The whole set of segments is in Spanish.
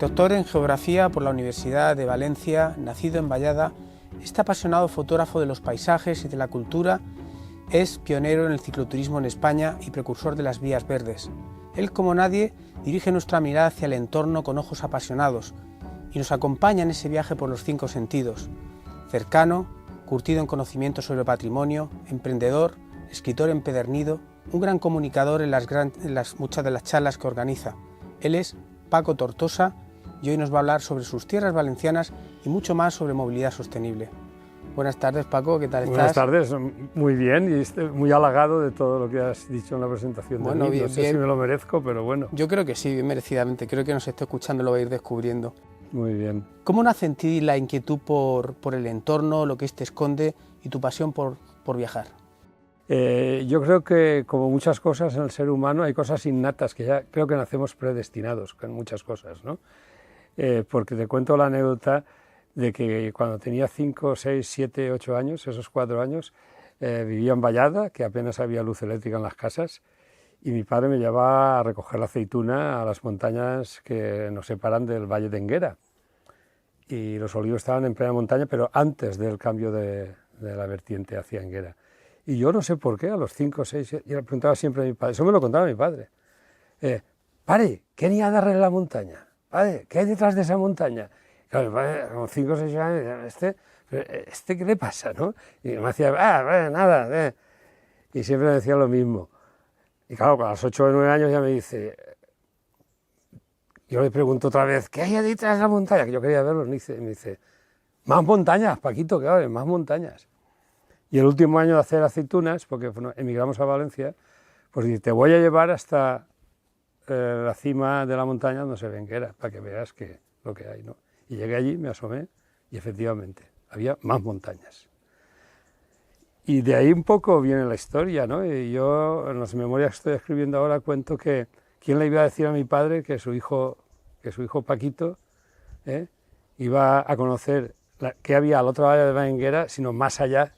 Doctor en Geografía por la Universidad de Valencia, nacido en Vallada, este apasionado fotógrafo de los paisajes y de la cultura es pionero en el cicloturismo en España y precursor de las vías verdes. Él, como nadie, dirige nuestra mirada hacia el entorno con ojos apasionados y nos acompaña en ese viaje por los 5 sentidos. Cercano, curtido en conocimientos sobre patrimonio, emprendedor, escritor empedernido, un gran comunicador en muchas de las charlas que organiza. Él es Paco Tortosa y hoy nos va a hablar sobre sus tierras valencianas y mucho más sobre movilidad sostenible. Buenas tardes, Paco, ¿qué tal estás? Buenas tardes, muy bien, y estoy muy halagado de todo lo que has dicho en la presentación de mí. Bien, no sé si me lo merezco, pero bueno. Yo creo que sí, bien merecidamente, creo que nos está escuchando, lo va a ir descubriendo. Muy bien. ¿Cómo nace en ti la inquietud por el entorno, lo que éste esconde y tu pasión por viajar? Yo creo que, como muchas cosas en el ser humano, hay cosas innatas que ya creo que nacemos predestinados con muchas cosas, ¿no? Porque te cuento la anécdota de que cuando tenía 5, 6, 7, 8 años, esos 4 años, vivía en Vallada, que apenas había luz eléctrica en las casas, y mi padre me llevaba a recoger la aceituna a las montañas que nos separan del Valle de Enguera. Y los olivos estaban en plena montaña, pero antes del cambio de la vertiente hacia Enguera. Y yo no sé por qué, a los 5, 6, yo le preguntaba siempre a mi padre, eso me lo contaba mi padre, padre, ¿qué hay a darle en la montaña? Padre, ¿qué hay detrás de esa montaña? Claro, mi padre, con 5 o 6 años, ¿este qué le pasa, no? Y me decía, nada, y siempre me decía lo mismo. Y claro, a los 8 o 9 años ya me dice, yo le pregunto otra vez, ¿qué hay detrás de la montaña? Que yo quería verlo, y me dice, más montañas, Paquito, claro, más montañas. Y el último año de hacer aceitunas, porque emigramos a Valencia, pues dice, te voy a llevar hasta la cima de la montaña donde se ve Enguera, para que veas lo que hay, ¿no? Y llegué allí, me asomé, y efectivamente, había más montañas. Y de ahí un poco viene la historia, ¿no? Y yo, en las memorias que estoy escribiendo ahora, cuento que, ¿quién le iba a decir a mi padre que su hijo Paquito iba a conocer qué había al otro lado de la Enguera, sino más allá,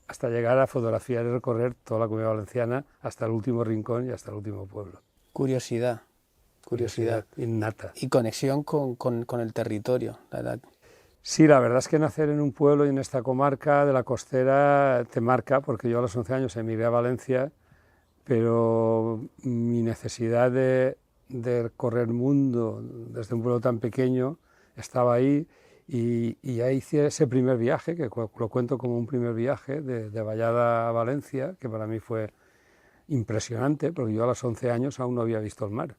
hasta llegar a fotografiar y recorrer toda la Comunidad Valenciana hasta el último rincón y hasta el último pueblo. Curiosidad innata. Y conexión con el territorio, la verdad. Sí, la verdad es que nacer en un pueblo y en esta comarca de la costera te marca, porque yo a los 11 años emigré a Valencia, pero mi necesidad de recorrer el mundo desde un pueblo tan pequeño estaba ahí. Y ahí hice ese primer viaje, que lo cuento como un primer viaje de Vallada a Valencia, que para mí fue impresionante, porque yo a los 11 años aún no había visto el mar.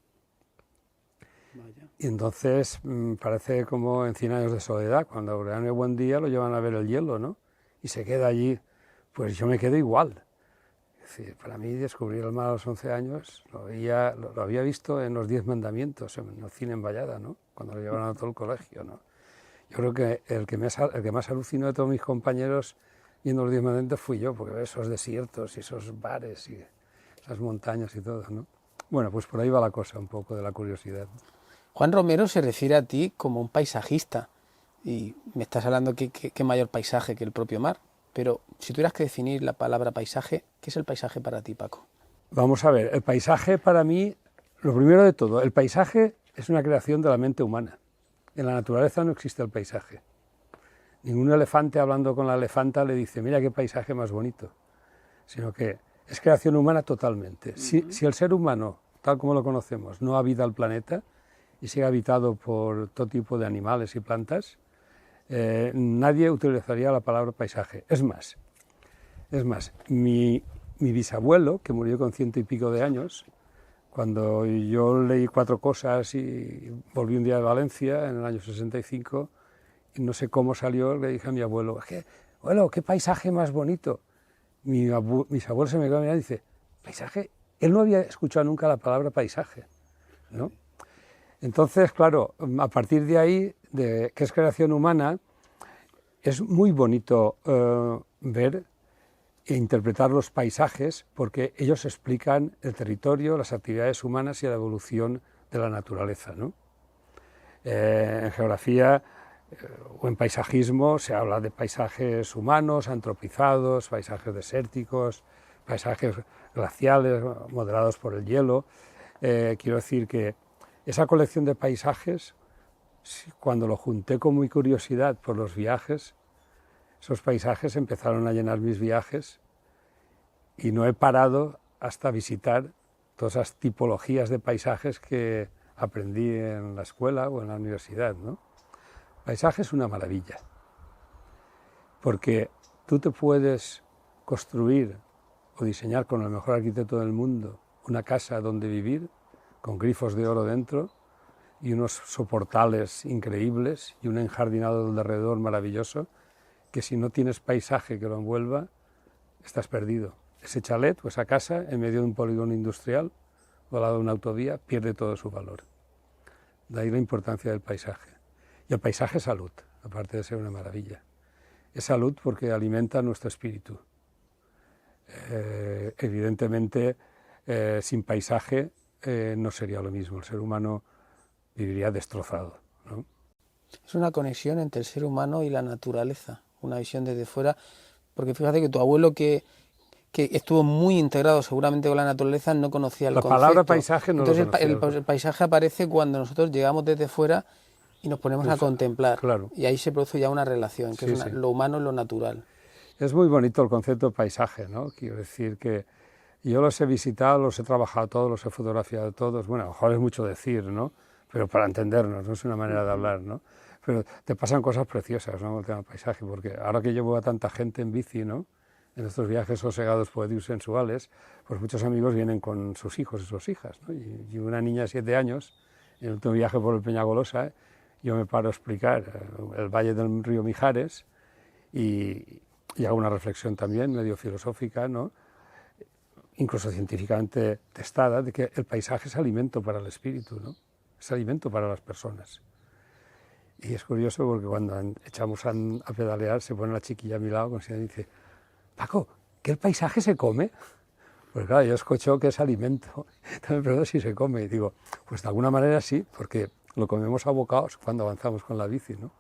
Vaya. Y entonces parece como en 100 años de soledad, cuando a Aureliano Buendía lo llevan a ver el hielo, ¿no? Y se queda allí, pues yo me quedé igual. Es decir, para mí descubrir el mar a los 11 años lo había visto en los 10 mandamientos, en el cine en Vallada, ¿no? Cuando lo llevaron a todo el colegio, ¿no? Yo creo que el que más alucinó de todos mis compañeros viendo los 10 mandamientos fui yo, porque esos desiertos y esos bares y esas montañas y todo, ¿no? Bueno, pues por ahí va la cosa, un poco de la curiosidad. Juan Romero se refiere a ti como un paisajista y me estás hablando que mayor paisaje que el propio mar, pero si tuvieras que definir la palabra paisaje, ¿qué es el paisaje para ti, Paco? Vamos a ver, el paisaje para mí, lo primero de todo, el paisaje es una creación de la mente humana. En la naturaleza no existe el paisaje. Ningún elefante hablando con la elefanta le dice, mira qué paisaje más bonito, sino que es creación humana totalmente. Si el ser humano, tal como lo conocemos, no habita el planeta y sigue habitado por todo tipo de animales y plantas, nadie utilizaría la palabra paisaje. Es más, mi bisabuelo, que murió con 100 y pico de años, cuando yo leí 4 cosas y volví un día de Valencia en el año 65, y no sé cómo salió, le dije a mi abuelo, abuelo, qué paisaje más bonito. Mis abuelos se me quedaron mirando y dice, ¿paisaje? Él no había escuchado nunca la palabra paisaje, ¿no? Entonces, claro, a partir de ahí, que es creación humana, es muy bonito ver e interpretar los paisajes, porque ellos explican el territorio, las actividades humanas y la evolución de la naturaleza, ¿no? En geografía o en paisajismo se habla de paisajes humanos, antropizados, paisajes desérticos, paisajes glaciales modelados por el hielo. Quiero decir que esa colección de paisajes cuando lo junté con mi curiosidad por los viajes, esos paisajes empezaron a llenar mis viajes y no he parado hasta visitar todas esas tipologías de paisajes que aprendí en la escuela o en la universidad, ¿no? Paisaje es una maravilla, porque tú te puedes construir o diseñar con el mejor arquitecto del mundo una casa donde vivir, con grifos de oro dentro y unos soportales increíbles y un enjardinado alrededor maravilloso, que si no tienes paisaje que lo envuelva, estás perdido. Ese chalet o esa casa en medio de un polígono industrial o al lado de una autovía pierde todo su valor. De ahí la importancia del paisaje. Y el paisaje es salud, aparte de ser una maravilla. Es salud porque alimenta nuestro espíritu. Evidentemente, sin paisaje no sería lo mismo. El ser humano viviría destrozado, ¿no? Es una conexión entre el ser humano y la naturaleza, una visión desde fuera, porque fíjate que tu abuelo que estuvo muy integrado seguramente con la naturaleza no conocía el concepto. La palabra paisaje no Entonces lo conocía. el paisaje aparece cuando nosotros llegamos desde fuera y nos ponemos a contemplar. Claro. Y ahí se produce ya una relación, que Sí, es sí. lo humano y lo natural. Es muy bonito el concepto de paisaje, ¿no? Quiero decir que yo los he visitado, los he trabajado todos, los he fotografiado todos. Bueno, a lo mejor es mucho decir, ¿no? Pero para entendernos, no es una manera de hablar, ¿no? Pero te pasan cosas preciosas, ¿no? Con el tema del paisaje, porque ahora que llevo a tanta gente en bici, ¿no? En estos viajes sosegados, poéticos y sensuales, pues muchos amigos vienen con sus hijos y sus hijas, ¿no? Y una niña de 7 años, en el último viaje por el Peñagolosa, yo me paro a explicar el valle del río Mijares y hago una reflexión también medio filosófica, ¿no? Incluso científicamente testada, de que el paisaje es alimento para el espíritu, ¿no? Es alimento para las personas. Y es curioso porque cuando echamos a pedalear se pone la chiquilla a mi lado y dice: Paco, ¿que el paisaje se come? Pues claro, yo escucho que es alimento. Entonces me pregunto si se come y digo, pues de alguna manera sí, porque lo comemos a bocados cuando avanzamos con la bici, ¿no?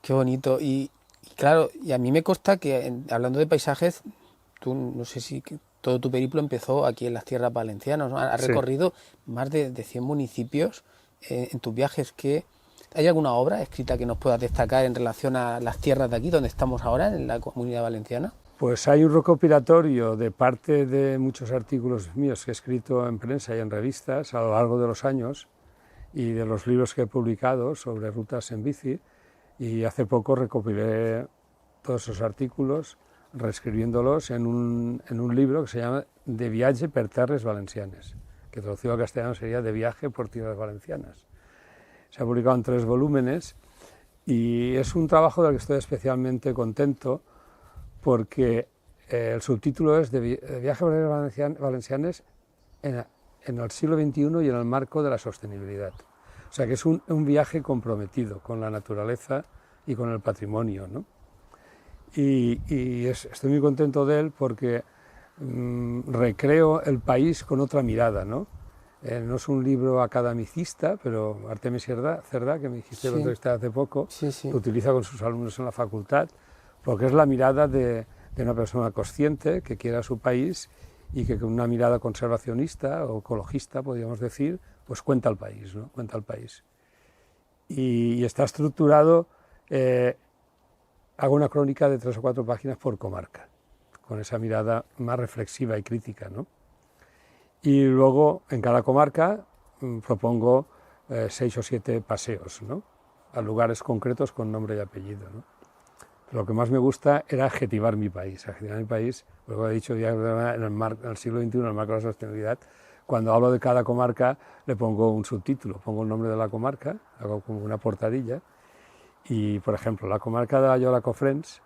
Qué bonito. Y claro, y a mí me consta que, hablando de paisajes, tú no sé si todo tu periplo empezó aquí en las tierras valencianas, ¿no? Has recorrido más de 100 municipios en tus viajes. ¿Hay alguna obra escrita que nos puedas destacar en relación a las tierras de aquí, donde estamos ahora, en la Comunidad Valenciana? Pues hay un recopilatorio de parte de muchos artículos míos que he escrito en prensa y en revistas a lo largo de los años y de los libros que he publicado sobre rutas en bici, y hace poco recopilé todos esos artículos reescribiéndolos en un libro que se llama De viatge per terres valencianes, que traducido al castellano sería De viaje por tierras valencianas. Se ha publicado en 3 volúmenes y es un trabajo del que estoy especialmente contento porque el subtítulo es De viaje por tierras valencianes en el siglo XXI y en el marco de la sostenibilidad. O sea que es un viaje comprometido con la naturaleza y con el patrimonio, ¿no? Estoy muy contento de él porque recreo el país con otra mirada, ¿no? No es un libro academicista, pero Artemis Cerdá, que me dijiste Sí. lo entrevisté hace poco, Sí. lo utiliza con sus alumnos en la facultad, porque es la mirada de una persona consciente que quiere a su país y que con una mirada conservacionista o ecologista, podríamos decir, pues cuenta el país, ¿no? Cuenta el país. Y está estructurado, hago una crónica de 3 o 4 páginas por comarca, con esa mirada más reflexiva y crítica, ¿no? Y luego, en cada comarca, propongo 6 o 7 paseos, ¿no? A lugares concretos con nombre y apellido, ¿no? Lo que más me gusta era adjetivar mi país. Adjetivar mi país, luego he dicho ya en el siglo XXI, en el marco de la sostenibilidad, cuando hablo de cada comarca le pongo un subtítulo, pongo el nombre de la comarca, hago como una portadilla, y por ejemplo, la comarca de Ayora-Cofrents,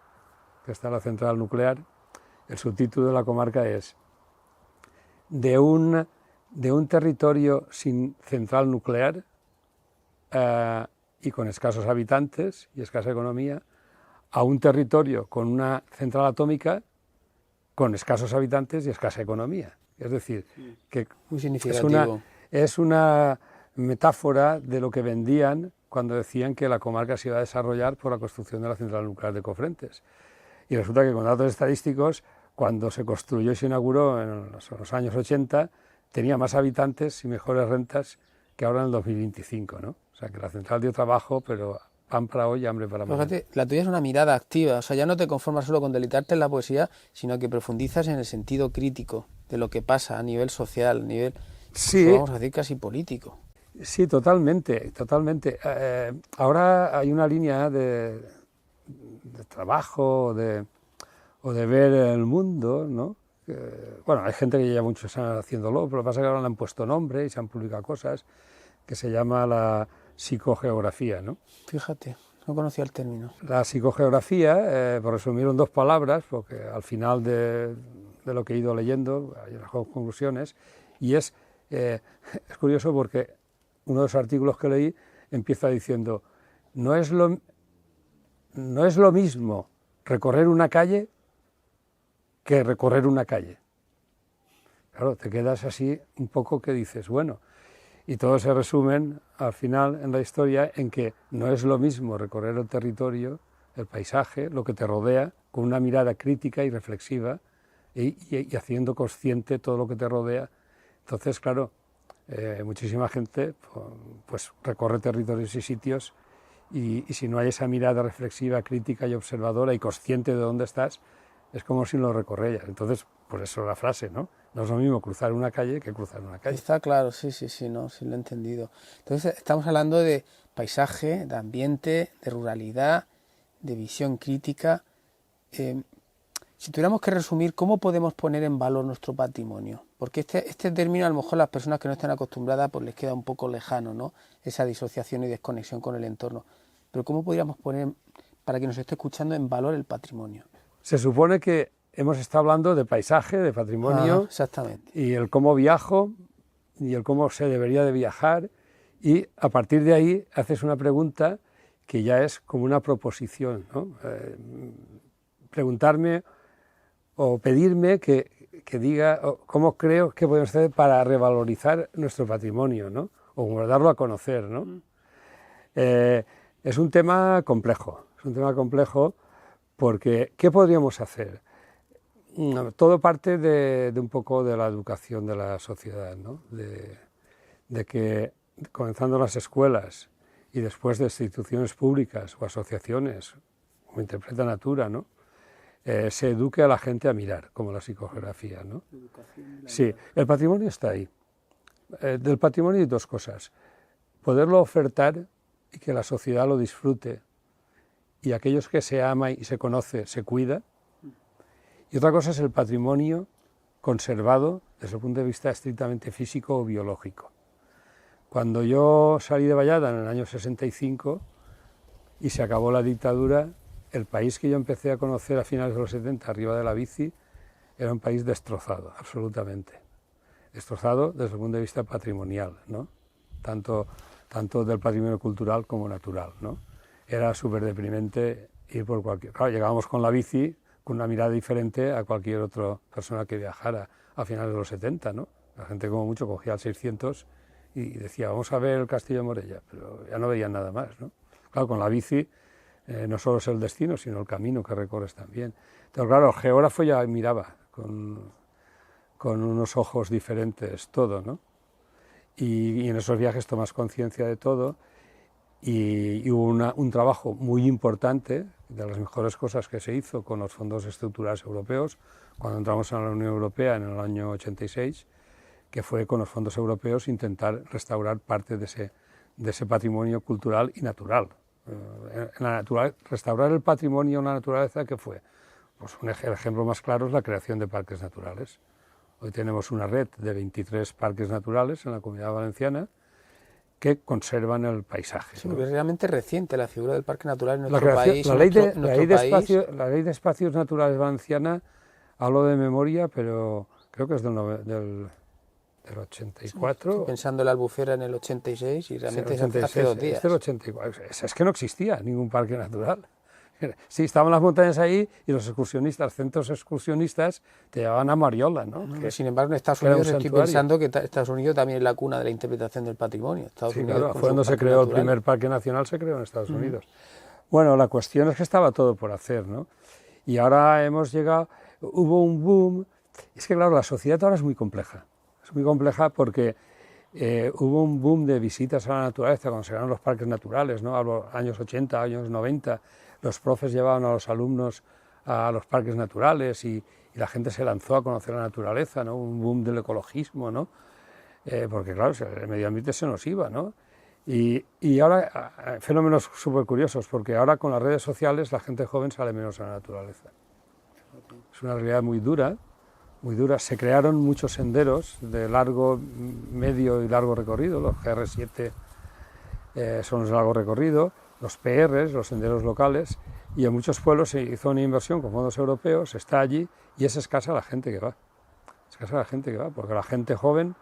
que está en la central nuclear, el subtítulo de la comarca es de un territorio sin central nuclear y con escasos habitantes y escasa economía, a un territorio con una central atómica con escasos habitantes y escasa economía. Es decir, que muy significativo. Es una metáfora de lo que vendían cuando decían que la comarca se iba a desarrollar por la construcción de la central nuclear de Cofrentes. Y resulta que con datos estadísticos, cuando se construyó y se inauguró en los años 80, tenía más habitantes y mejores rentas que ahora en el 2025, ¿no? O sea, que la central dio trabajo, pero pan para hoy y hambre para mañana. Fíjate, la tuya es una mirada activa, o sea, ya no te conformas solo con deleitarte en la poesía, sino que profundizas en el sentido crítico de lo que pasa a nivel social, a nivel, Sí, vamos a decir, casi político. sí, totalmente, totalmente. Ahora hay una línea de trabajo o de ver el mundo, ¿no? Bueno, hay gente que ya muchos años haciéndolo, pero lo que pasa es que ahora le han puesto nombre y se han publicado cosas, que se llama la psicogeografía, ¿no? Fíjate, no conocía el término. La psicogeografía, por resumir en dos palabras, porque al final de lo que he ido leyendo hay unas conclusiones, y es curioso porque uno de los artículos que leí empieza diciendo, no es lo mismo recorrer una calle que recorrer una calle. Claro, te quedas así un poco que dices, bueno, y todos se resumen al final en la historia en que no es lo mismo recorrer el territorio, el paisaje, lo que te rodea, con una mirada crítica y reflexiva y haciendo consciente todo lo que te rodea. Entonces, claro, muchísima gente pues recorre territorios y sitios y si no hay esa mirada reflexiva, crítica y observadora y consciente de dónde estás, es como si no lo recorrieras. Entonces, por eso la frase, ¿no? No es lo mismo cruzar una calle que cruzar una calle. Está claro, sí, no, sí lo he entendido. Entonces, estamos hablando de paisaje, de ambiente, de ruralidad, de visión crítica. Si tuviéramos que resumir, ¿cómo podemos poner en valor nuestro patrimonio? Porque este término a lo mejor las personas que no están acostumbradas pues les queda un poco lejano, ¿no? Esa disociación y desconexión con el entorno. Pero ¿cómo podríamos poner, para que nos esté escuchando, en valor el patrimonio? Se supone que hemos estado hablando de paisaje, de patrimonio, exactamente. Y el cómo viajo y el cómo se debería de viajar, y a partir de ahí haces una pregunta que ya es como una proposición, ¿no? Preguntarme o pedirme que diga cómo creo que podemos hacer para revalorizar nuestro patrimonio, ¿no? O darlo a conocer, ¿no? Es un tema complejo, porque ¿qué podríamos hacer? Todo parte de un poco de la educación de la sociedad, ¿no? De que comenzando las escuelas y después de instituciones públicas o asociaciones, como Interpreta Natura, ¿no? Se eduque a la gente a mirar, como la psicogeografía, ¿no? Sí, el patrimonio está ahí. Del patrimonio hay dos cosas: poderlo ofertar y que la sociedad lo disfrute, y aquellos que se ama y se conoce, se cuida. Y otra cosa es el patrimonio conservado desde el punto de vista estrictamente físico o biológico. Cuando yo salí de Vallada en el año 65 y se acabó la dictadura, el país que yo empecé a conocer a finales de los 70, arriba de la bici, era un país destrozado, absolutamente. Destrozado desde el punto de vista patrimonial, ¿no? Tanto del patrimonio cultural como natural, ¿no? Era súper deprimente ir por cualquier... Claro, llegábamos con la bici con una mirada diferente a cualquier otra persona que viajara a finales de los 70, ¿no? La gente como mucho cogía el 600 y decía, vamos a ver el Castillo de Morella, pero ya no veían nada más, ¿no? Claro, con la bici no solo es el destino, sino el camino que recorres también. Entonces, claro, el geógrafo ya miraba con unos ojos diferentes todo, ¿no? Y en esos viajes tomas conciencia de todo, y hubo un trabajo muy importante, de las mejores cosas que se hizo con los fondos estructurales europeos, cuando entramos en la Unión Europea en el año 86, que fue con los fondos europeos intentar restaurar parte de ese patrimonio cultural y natural. Restaurar el patrimonio en la naturaleza, ¿qué fue? Pues el ejemplo más claro es la creación de parques naturales. Hoy tenemos una red de 23 parques naturales en la Comunidad Valenciana que conservan el paisaje. Sí, ¿no? Es realmente reciente la figura del parque natural en nuestro país. La ley de espacios naturales valenciana, hablo de memoria, pero creo que es del 84. Estoy pensando en la Albufera en el 86 y realmente sí, hace 2 días. Es del 84. Es que no existía ningún parque natural. Sí, estaban las montañas ahí y los excursionistas, centros excursionistas, te llevaban a Mariola, ¿no? Sin embargo, en Estados Unidos estoy pensando que Estados Unidos también es la cuna de la interpretación del patrimonio. Estados Unidos, claro, fue cuando se creó el primer parque nacional, se creó en Estados Unidos. Bueno, la cuestión es que estaba todo por hacer, ¿no? Y ahora hemos llegado, hubo un boom. Es que, claro, la sociedad ahora es muy compleja. Es muy compleja porque hubo un boom de visitas a la naturaleza cuando se crearon los parques naturales, ¿no? A los años 80, años 90, los profes llevaban a los alumnos a los parques naturales y la gente se lanzó a conocer la naturaleza, ¿no? Un boom del ecologismo, ¿no? Porque claro, el medio ambiente se nos iba, ¿no? Y ahora, fenómenos súper curiosos, porque ahora con las redes sociales la gente joven sale menos a la naturaleza. Es una realidad muy dura, muy dura. Se crearon muchos senderos de largo, medio y largo recorrido, los GR7 son los de largo recorrido, los PRs, los senderos locales, y en muchos pueblos se hizo una inversión con fondos europeos, está allí, y es escasa la gente que va. Escasa la gente que va, porque la gente joven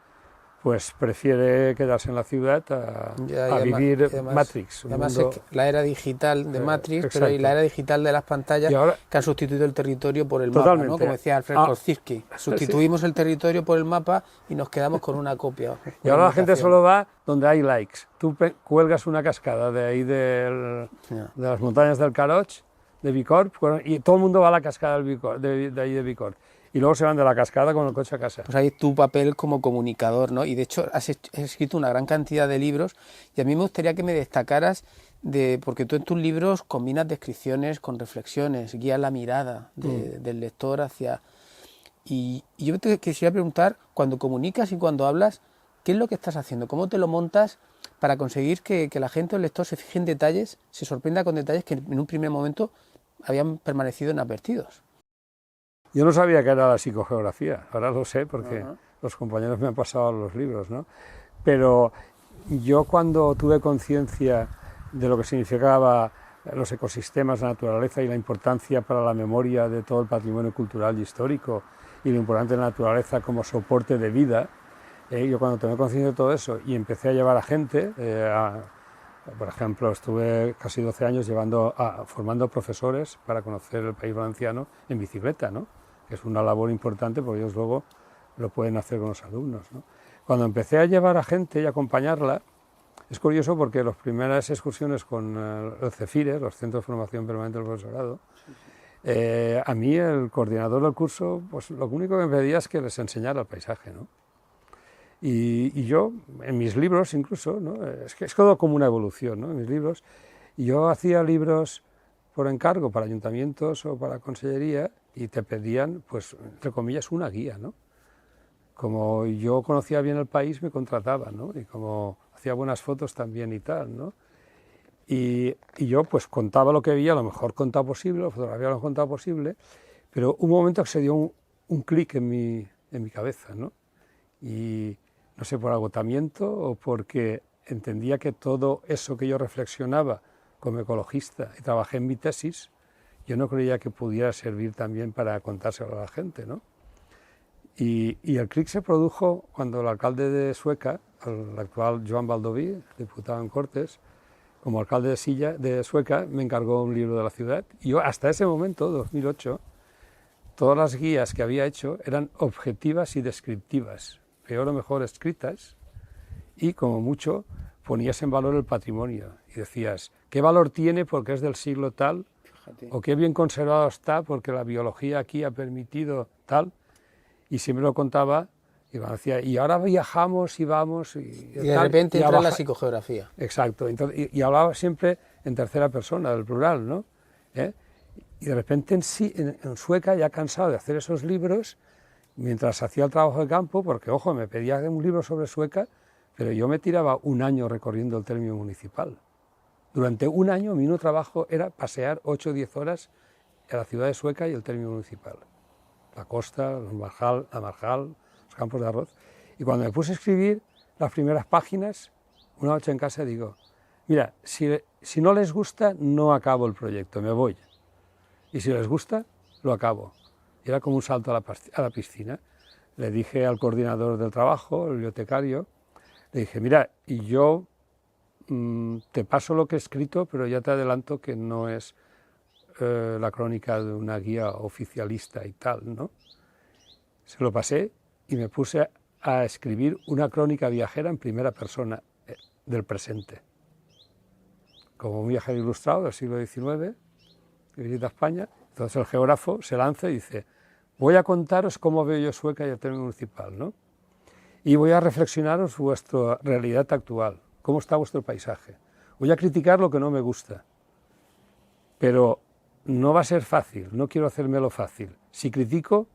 pues prefiere quedarse en la ciudad a vivir Matrix. Además es la era digital de Matrix, pero y la era digital de las pantallas ahora, que han sustituido el territorio por el mapa, ¿no? Como decía Alfred Korzybski. Sustituimos el territorio por el mapa y nos quedamos con una copia. Y ahora la gente solo va donde hay likes. Tú cuelgas una cascada de ahí de las montañas del Caroch, de Bicorb, y todo el mundo va a la cascada de ahí de Bicorb. Y luego se van de la cascada con el coche a casa. Pues ahí es tu papel como comunicador, ¿no? Y de hecho has escrito una gran cantidad de libros y a mí me gustaría que me destacaras porque tú en tus libros combinas descripciones con reflexiones, guías la mirada del lector hacia... Y yo te quisiera preguntar, cuando comunicas y cuando hablas, ¿qué es lo que estás haciendo? ¿Cómo te lo montas para conseguir que la gente o el lector se fije en detalles, se sorprenda con detalles que en un primer momento habían permanecido inadvertidos? Yo no sabía que era la psicogeografía, ahora lo sé porque los compañeros me han pasado los libros, ¿no? Pero yo cuando tuve conciencia de lo que significaba los ecosistemas, la naturaleza y la importancia para la memoria de todo el patrimonio cultural y histórico y lo importante de la naturaleza como soporte de vida, yo cuando tomé conciencia de todo eso y empecé a llevar a gente, por ejemplo, estuve casi 12 años formando profesores para conocer el País Valenciano en bicicleta, ¿no? Que es una labor importante porque ellos luego lo pueden hacer con los alumnos, ¿no? Cuando empecé a llevar a gente y acompañarla, es curioso porque las primeras excursiones con el CEFIRE, los Centros de Formación Permanente del Profesorado, a mí el coordinador del curso, pues lo único que me pedía es que les enseñara el paisaje, ¿no? Y yo, en mis libros incluso, ¿no? Es todo como una evolución, ¿no? En mis libros, yo hacía libros por encargo para ayuntamientos o para consellería y te pedían, pues, entre comillas, una guía, ¿no? Como yo conocía bien el país, me contrataban, ¿no? Y como hacía buenas fotos también y tal, ¿no? Y yo, pues, contaba lo que veía, lo mejor contado posible, la fotografía lo mejor contado posible, pero un momento que se dio un clic en mi cabeza, ¿no? Y no sé, por agotamiento o porque entendía que todo eso que yo reflexionaba como ecologista y trabajé en mi tesis, yo no creía que pudiera servir también para contárselo a la gente, ¿no? Y el clic se produjo cuando el alcalde de Sueca, el actual Joan Baldoví, diputado en Cortes, como alcalde de Sueca, me encargó un libro de la ciudad. Y yo hasta ese momento, 2008, todas las guías que había hecho eran objetivas y descriptivas, peor o mejor escritas, y como mucho ponías en valor el patrimonio y decías, ¿qué valor tiene porque es del siglo tal? Fíjate. O qué bien conservado está porque la biología aquí ha permitido tal, y siempre lo contaba, y decía, y ahora viajamos y vamos... Y de repente entra la psicogeografía. Exacto, entonces, y hablaba siempre en tercera persona, del plural, ¿no? Y de repente en Sueca, ya cansado de hacer esos libros, mientras hacía el trabajo de campo, porque, ojo, me pedía un libro sobre Sueca, pero yo me tiraba un año recorriendo el término municipal. Durante un año mi único trabajo era pasear 8 o 10 horas en la ciudad de Sueca y el término municipal. La costa, la marjal, los campos de arroz. Y cuando me puse a escribir las primeras páginas, una noche en casa digo, mira, si no les gusta, no acabo el proyecto, me voy. Y si les gusta, lo acabo. Y era como un salto a la piscina. Le dije al coordinador del trabajo, el bibliotecario, le dije, mira, y yo te paso lo que he escrito, pero ya te adelanto que no es la crónica de una guía oficialista y tal, ¿no? Se lo pasé y me puse a escribir una crónica viajera en primera persona del presente. Como un viajero ilustrado del siglo XIX, que visita España, entonces el geógrafo se lanza y dice, voy a contaros cómo veo yo Sueca y el término municipal, ¿no? y voy a reflexionaros vuestra realidad actual, cómo está vuestro paisaje. Voy a criticar lo que no me gusta, pero no va a ser fácil, no quiero hacérmelo fácil. Si critico,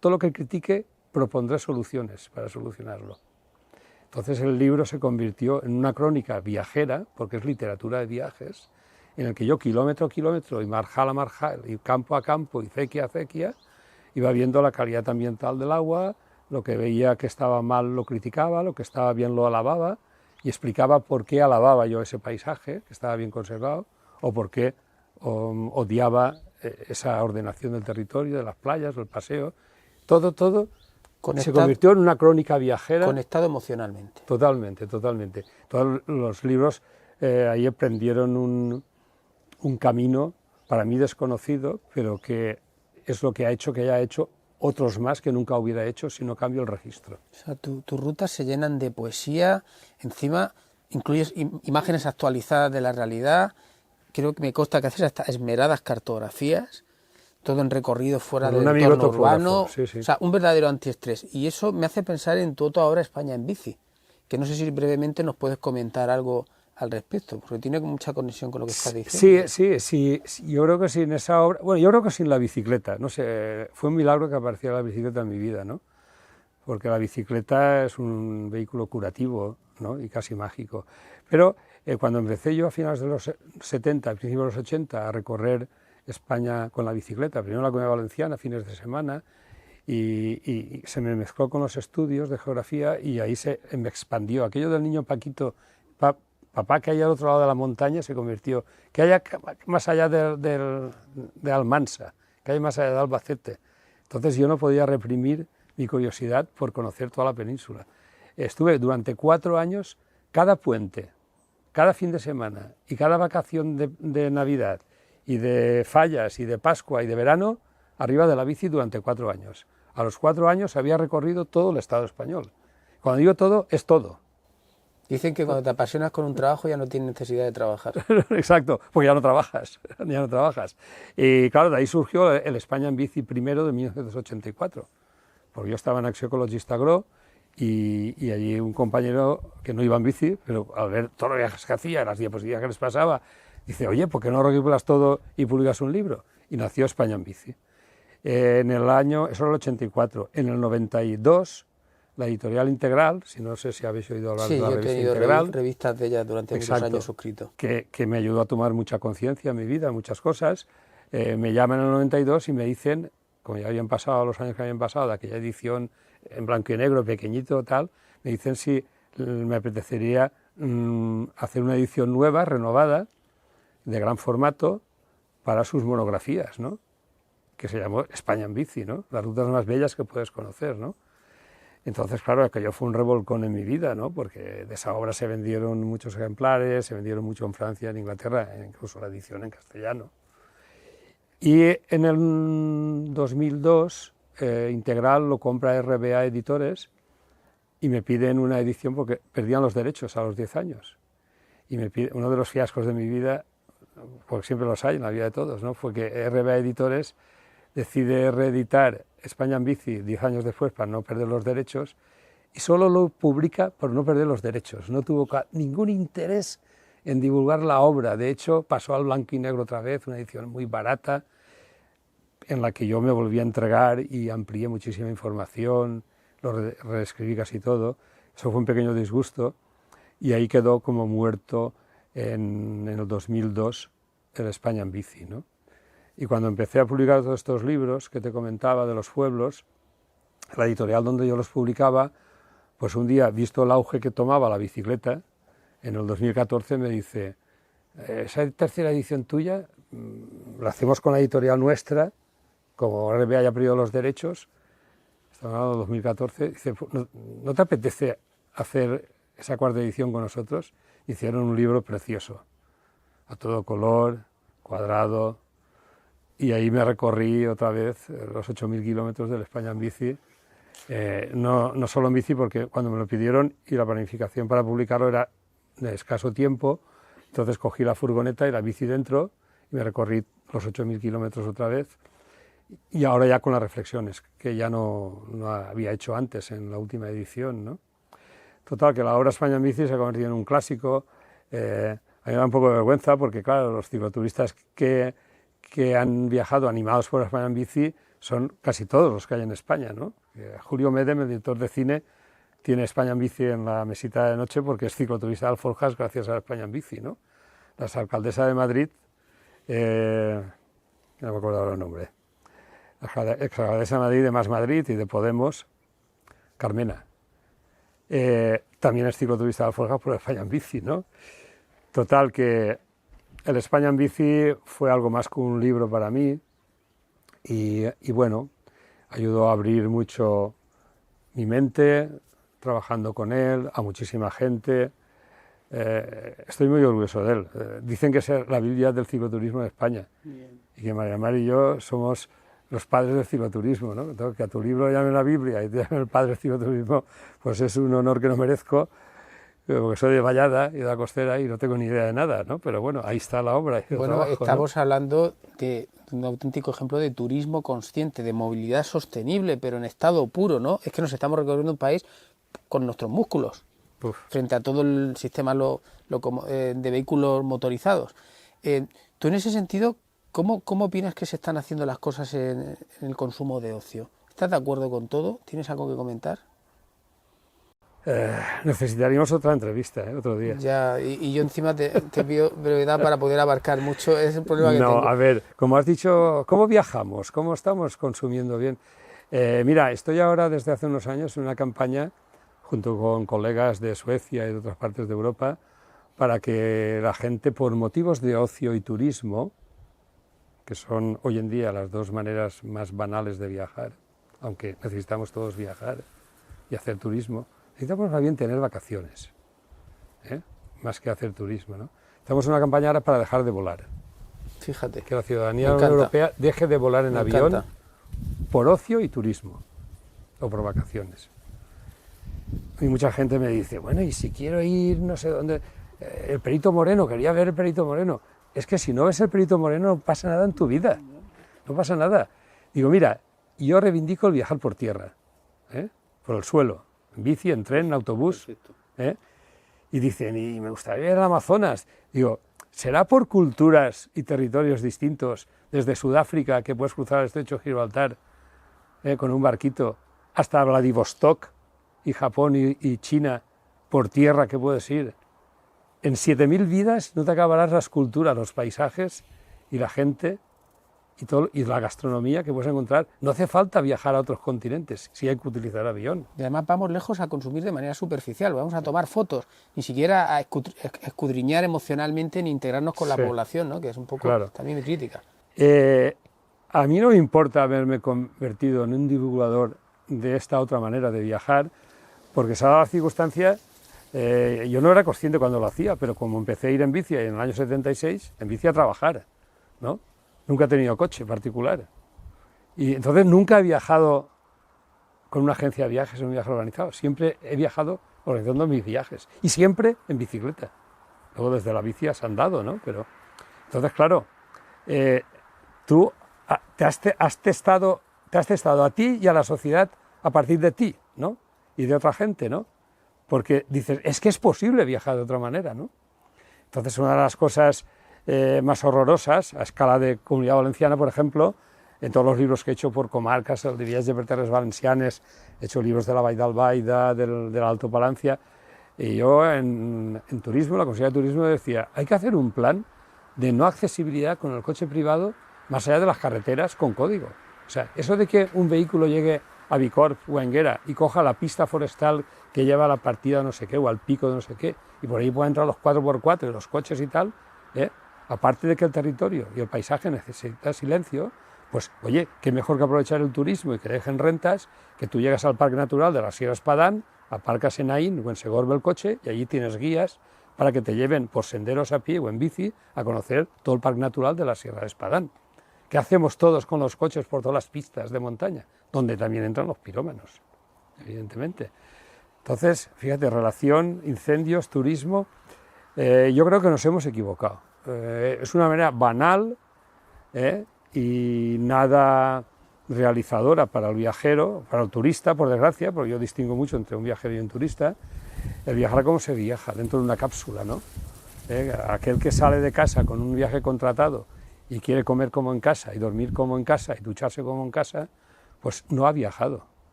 todo lo que critique propondré soluciones para solucionarlo. Entonces el libro se convirtió en una crónica viajera, porque es literatura de viajes, en el que yo kilómetro a kilómetro y marjal a marjal y campo a campo y acequia a acequia iba viendo la calidad ambiental del agua, lo que veía que estaba mal lo criticaba, lo que estaba bien lo alababa y explicaba por qué alababa yo ese paisaje, que estaba bien conservado, o por qué odiaba esa ordenación del territorio, de las playas, del paseo. Todo se convirtió en una crónica viajera. Conectado emocionalmente. Totalmente. Todos los libros ahí emprendieron un camino para mí desconocido, pero que es lo que ha hecho que haya hecho otros más que nunca hubiera hecho si no cambio el registro. O sea, tus rutas se llenan de poesía, encima incluyes imágenes actualizadas de la realidad, creo que me consta que haces hasta esmeradas cartografías, todo en recorridos fuera del entorno urbano, sí. O sea, un verdadero antiestrés. Y eso me hace pensar en tu otra obra España en bici, que no sé si brevemente nos puedes comentar algo al respecto, porque tiene mucha conexión con lo que estás diciendo. Sí, yo creo que sin esa obra, bueno, yo creo que sin la bicicleta, no sé, fue un milagro que apareciera la bicicleta en mi vida, ¿no? Porque la bicicleta es un vehículo curativo, ¿no? Y casi mágico. Pero cuando empecé yo a finales de los 70, a principios de los 80, a recorrer España con la bicicleta, primero la Comunidad Valenciana, fines de semana, y se me mezcló con los estudios de geografía y ahí se me expandió. Aquello del niño Paquito, papá que hay al otro lado de la montaña, se convirtió, que haya más allá de Almansa, que hay más allá de Albacete. Entonces yo no podía reprimir mi curiosidad por conocer toda la península. Estuve durante 4 años, cada puente, cada fin de semana y cada vacación de Navidad y de Fallas y de Pascua y de verano, arriba de la bici durante 4 años. A los 4 años había recorrido todo el Estado español. Cuando digo todo, es todo. Dicen que cuando te apasionas con un trabajo ya no tienes necesidad de trabajar. Exacto, porque ya no trabajas. Y claro, de ahí surgió el España en bici primero de 1984, porque yo estaba en Acció Ecologista Agro y allí un compañero que no iba en bici, pero al ver todos los viajes que hacía, las diapositivas que les pasaba, dice, oye, ¿por qué no recopilas todo y publicas un libro? Y nació España en bici. En el año, eso era el 84, en el 92... la editorial Integral, si no sé si habéis oído hablar de la revista Integral. Sí, yo he tenido revistas de ella durante muchos años suscrito. Que me ayudó a tomar mucha conciencia en mi vida, muchas cosas. Me llaman en el 92 y me dicen, como ya habían pasado los años que habían pasado, de aquella edición en blanco y negro, pequeñito, tal, me dicen si me apetecería hacer una edición nueva, renovada, de gran formato, para sus monografías, ¿no? Que se llamó España en bici, ¿no? Las rutas más bellas que puedes conocer, ¿no? Entonces, claro, aquello fue un revolcón en mi vida, ¿no? Porque de esa obra se vendieron muchos ejemplares, se vendieron mucho en Francia, en Inglaterra, incluso la edición en castellano. Y en el 2002, Integral lo compra RBA Editores y me piden una edición porque perdían los derechos a los 10 años. Y me pide, uno de los fiascos de mi vida, porque siempre los hay en la vida de todos, ¿no? Fue que RBA Editores decide reeditar España en bici 10 años después para no perder los derechos y solo lo publica por no perder los derechos. No tuvo ningún interés en divulgar la obra. De hecho, pasó al blanco y negro otra vez, una edición muy barata en la que yo me volví a entregar y amplié muchísima información, lo reescribí casi todo. Eso fue un pequeño disgusto y ahí quedó como muerto en el 2002 el España en bici, ¿no? Y cuando empecé a publicar todos estos libros que te comentaba de los pueblos, la editorial donde yo los publicaba, pues un día, visto el auge que tomaba la bicicleta, en el 2014 me dice, esa tercera edición tuya la hacemos con la editorial nuestra, como RBA ya ha perdido los derechos, estamos hablando de 2014, dice, ¿no te apetece hacer esa cuarta edición con nosotros? Hicieron un libro precioso, a todo color, cuadrado. Y ahí me recorrí otra vez los 8.000 kilómetros de la España en bici, no solo en bici, porque cuando me lo pidieron y la planificación para publicarlo era de escaso tiempo, entonces cogí la furgoneta y la bici dentro y me recorrí los 8.000 kilómetros otra vez, y ahora ya con las reflexiones, que ya no había hecho antes en la última edición, ¿no? Total, que la obra España en bici se ha convertido en un clásico. A mí me da un poco de vergüenza porque, claro, los cicloturistas que han viajado animados por España en bici son casi todos los que hay en España, ¿no? Julio Medem, el director de cine, tiene España en bici en la mesita de noche porque es cicloturista de Alforjas gracias a España en bici, ¿no? La alcaldesa de Madrid, no me acuerdo ahora el nombre, la exalcaldesa de Madrid, de Más Madrid y de Podemos, Carmena, también es cicloturista de Alforjas por España en bici, ¿no? Total, que el España en bici fue algo más que un libro para mí y bueno, ayudó a abrir mucho mi mente, trabajando con él, a muchísima gente. Estoy muy orgulloso de él. Dicen que es la Biblia del cicloturismo en España. Bien. Y que María Mar y yo somos los padres del cicloturismo, ¿no? Que a tu libro llamen la Biblia y te llamen el padre del cicloturismo, pues es un honor que no merezco, porque soy de Vallada y de la Costera y no tengo ni idea de nada, ¿no? Pero bueno, ahí está la obra. Bueno, trabajo, estamos, ¿no?, hablando de un auténtico ejemplo de turismo consciente, de movilidad sostenible, pero en estado puro, ¿no? Es que nos estamos recorriendo un país con nuestros músculos, frente a todo el sistema de vehículos motorizados. Tú en ese sentido, ¿cómo opinas que se están haciendo las cosas en el consumo de ocio? ¿Estás de acuerdo con todo? ¿Tienes algo que comentar? Necesitaríamos otra entrevista, otro día. Ya, y yo encima te pido brevedad para poder abarcar mucho, es el problema que tengo. No, a ver, como has dicho, ¿cómo viajamos? ¿Cómo estamos consumiendo bien? Mira, estoy ahora desde hace unos años en una campaña junto con colegas de Suecia y de otras partes de Europa, para que la gente, por motivos de ocio y turismo, que son hoy en día las dos maneras más banales de viajar, aunque necesitamos todos viajar y hacer turismo, necesitamos más bien tener vacaciones, más que hacer turismo, ¿no? Estamos en una campaña ahora para dejar de volar. Fíjate. Que la ciudadanía europea deje de volar en avión por ocio y turismo, o por vacaciones. Y mucha gente me dice, bueno, y si quiero ir no sé dónde, el Perito Moreno, quería ver el Perito Moreno. Es que si no ves el Perito Moreno no pasa nada en tu vida, no pasa nada. Digo, mira, yo reivindico el viajar por tierra, por el suelo, en bici, en tren, en autobús. Y dicen, y me gustaría ir al Amazonas. Digo, ¿será por culturas y territorios distintos, desde Sudáfrica, que puedes cruzar el estrecho de Gibraltar con un barquito, hasta Vladivostok, y Japón y China, por tierra que puedes ir? En 7.000 vidas no te acabarás las culturas, los paisajes y la gente y la gastronomía que puedes encontrar. No hace falta viajar a otros continentes, si hay que utilizar avión. Y además vamos lejos a consumir de manera superficial, vamos a tomar fotos, ni siquiera a escudriñar emocionalmente ni integrarnos con la población, ¿no? Que es un poco también mi crítica. A mí no me importa haberme convertido en un divulgador de esta otra manera de viajar, porque se ha dado la circunstancia, yo no era consciente cuando lo hacía, pero como empecé a ir en bici en el año 76, en bici a trabajar, ¿no? Nunca he tenido coche particular. Y entonces nunca he viajado con una agencia de viajes en un viaje organizado. Siempre he viajado organizando mis viajes. Y siempre en bicicleta. Luego desde la bici has andado, ¿no? Pero, entonces, claro, tú te has testado a ti y a la sociedad a partir de ti, ¿no? Y de otra gente, ¿no? Porque dices, es que es posible viajar de otra manera, ¿no? Entonces, una de las cosas más horrorosas, a escala de Comunidad Valenciana, por ejemplo, en todos los libros que he hecho por comarcas, de viajes de terres valencianes, he hecho libros de la Vall d'Albaida, del Alto Palancia, y yo en turismo, la Consejería de Turismo decía, hay que hacer un plan de no accesibilidad con el coche privado más allá de las carreteras con código. O sea, eso de que un vehículo llegue a Bicorb o a Enguera y coja la pista forestal que lleva a la partida de no sé qué o al pico de no sé qué, y por ahí puedan entrar los 4x4 y los coches y tal, aparte de que el territorio y el paisaje necesita silencio, pues oye, qué mejor que aprovechar el turismo y que dejen rentas, que tú llegas al Parque Natural de la Sierra Espadán, aparcas en Aín o en Segorbe el coche y allí tienes guías para que te lleven por senderos a pie o en bici a conocer todo el Parque Natural de la Sierra de Espadán. ¿Qué hacemos todos con los coches por todas las pistas de montaña? Donde también entran los pirómanos, evidentemente. Entonces, fíjate, relación, incendios, turismo, yo creo que nos hemos equivocado. Es una manera banal y nada realizadora para el viajero, para el turista, por desgracia, porque yo distingo mucho entre un viajero y un turista, el viajar como se viaja, dentro de una cápsula, ¿no? Aquel que sale de casa con un viaje contratado y quiere comer como en casa, y dormir como en casa, y ducharse como en casa, pues no ha viajado.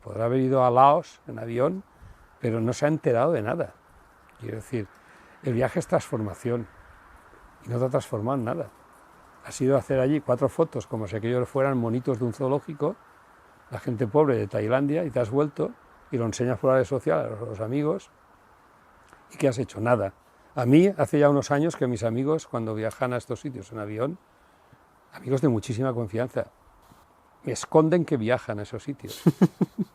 Podrá haber ido a Laos en avión, pero no se ha enterado de nada. Quiero decir, el viaje es transformación, y no te ha transformado en nada. Has ido a hacer allí 4 fotos como si aquellos fueran monitos de un zoológico, la gente pobre de Tailandia, y te has vuelto y lo enseñas por la red social a los amigos. ¿Y qué has hecho? Nada. A mí, hace ya unos años que mis amigos, cuando viajan a estos sitios en avión, amigos de muchísima confianza, me esconden que viajan a esos sitios.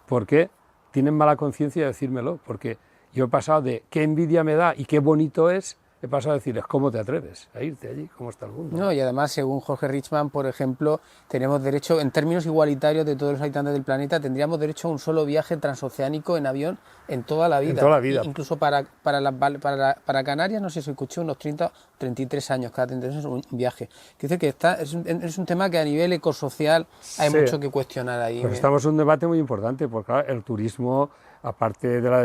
¿Por qué? Tienen mala conciencia de decírmelo, porque yo he pasado de qué envidia me da y qué bonito es, he pasado a decirles, ¿cómo te atreves a irte allí? ¿Cómo está el mundo? No, y además, según Jorge Richman, por ejemplo, tenemos derecho, en términos igualitarios de todos los habitantes del planeta, tendríamos derecho a un solo viaje transoceánico en avión en toda la vida. En toda la vida. Incluso para Canarias, no sé si escuché, unos 30 33 años cada tendremos un viaje. Quiere decir que es un tema que a nivel ecosocial hay mucho que cuestionar ahí. Pues estamos en un debate muy importante, porque claro, el turismo, aparte de la